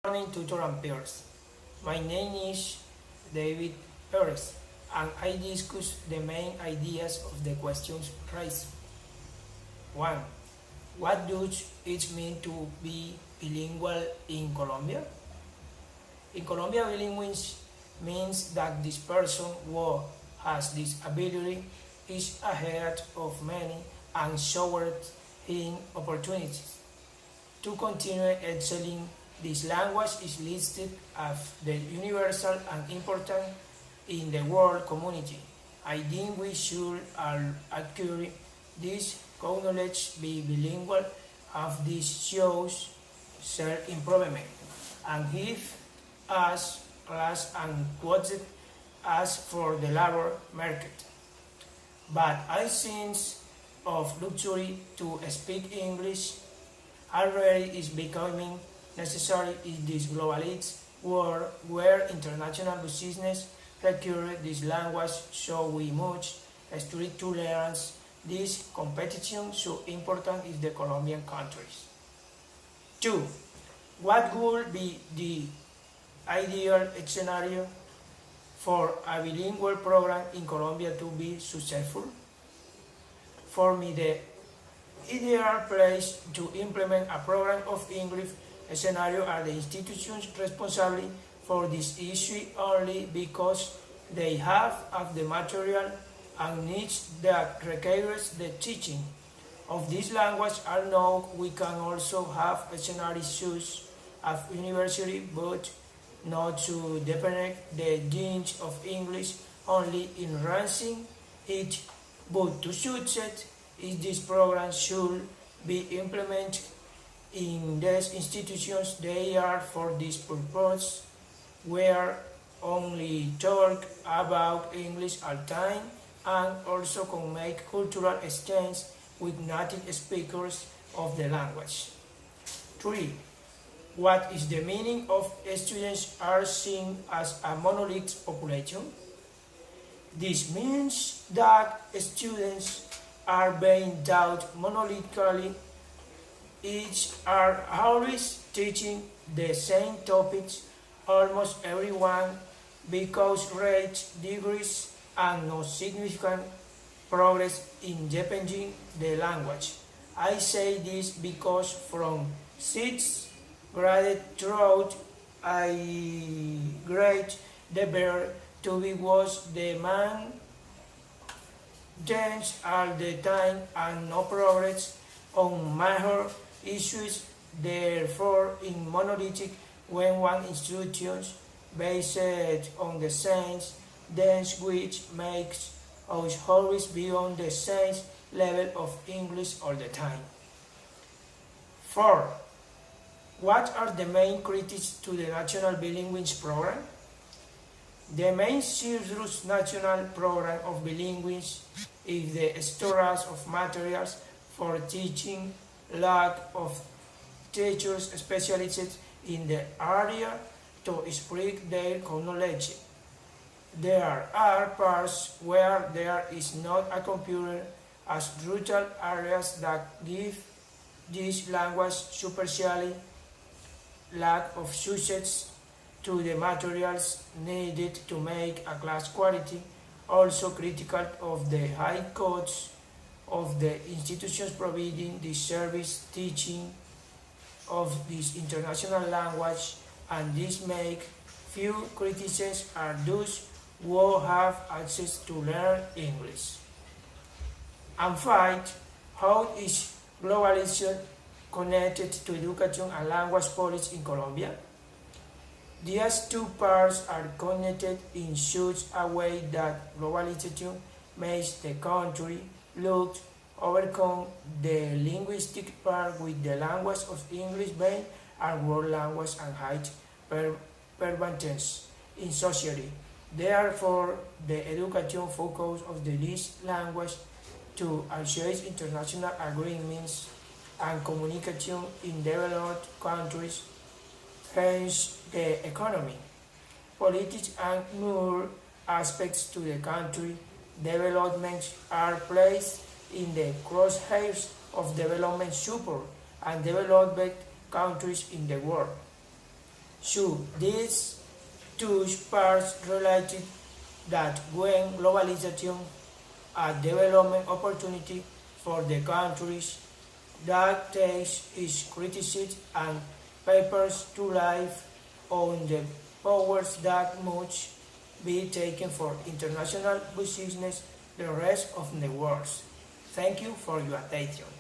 Morning, tutor and peers. My name is David Perez, and I discuss the main ideas of the questions raised. 1. What does it mean to be bilingual in Colombia? In Colombia, bilingual means that this person who has this ability is ahead of many and showered in opportunities. To continue excelling, this language is listed as the universal and important in the world community. I think we should acquire this knowledge, be bilingual, have this shows self-improvement, and give us class and quoted as for the labor market. But I think of luxury to speak English already is becoming necessary in this globalized world where international business require this language, so we must study to learn this competition so important is the Colombian countries. 2. What would be the ideal scenario for a bilingual program in Colombia to be successful? For me, the ideal place to implement a program of English scenario are the institutions responsible for this issue only because they have the material and needs that requires the teaching of this language. Are now we can also have scenarios such as university, but not to depend the genes of English only in rancing it, but to succeed is this program should be implemented in these institutions. They are for this purpose where only talk about English all time and also can make cultural exchange with native speakers of the language. 3. What is the meaning of students are seen as a monolith population? This means that students are being taught monolithically, each are always teaching the same topics, almost everyone, because rates, degrees, and no significant progress in deepening the language. I say this because from 6th grade throughout I grade the bear to be was the man dance all the time and no progress on major issues. Therefore, in monolithic, when one institution based on the science, dance which makes us always be on the same level of English all the time. 4. What are the main critics to the national bilingual program? The main serious national program of bilinguals is the storage of materials for teaching, lack of teachers specialized in the area to spread their knowledge. There are parts where there is not a computer as rural areas that give this language superficially lack of success to the materials needed to make a class quality, also critical of the high costs of the institutions providing this service teaching of this international language, and this make few critics are those who have access to learn English. And 5. How is globalization connected to education and language policy in Colombia? These two parts are connected in such a way that globalization makes the country look overcome the linguistic part with the language of English being a world language and height permanence in society. Therefore, the education focus of this language to achieve international agreements and communication in developed countries, hence the economy, politics, and more aspects to the country development are placed in the crosshairs of development support and developed countries in the world. So these two parts related that when globalization a development opportunity for the countries that takes its criticism and papers to life on the powers that must be taken for international business the rest of the world. Thank you for your attention.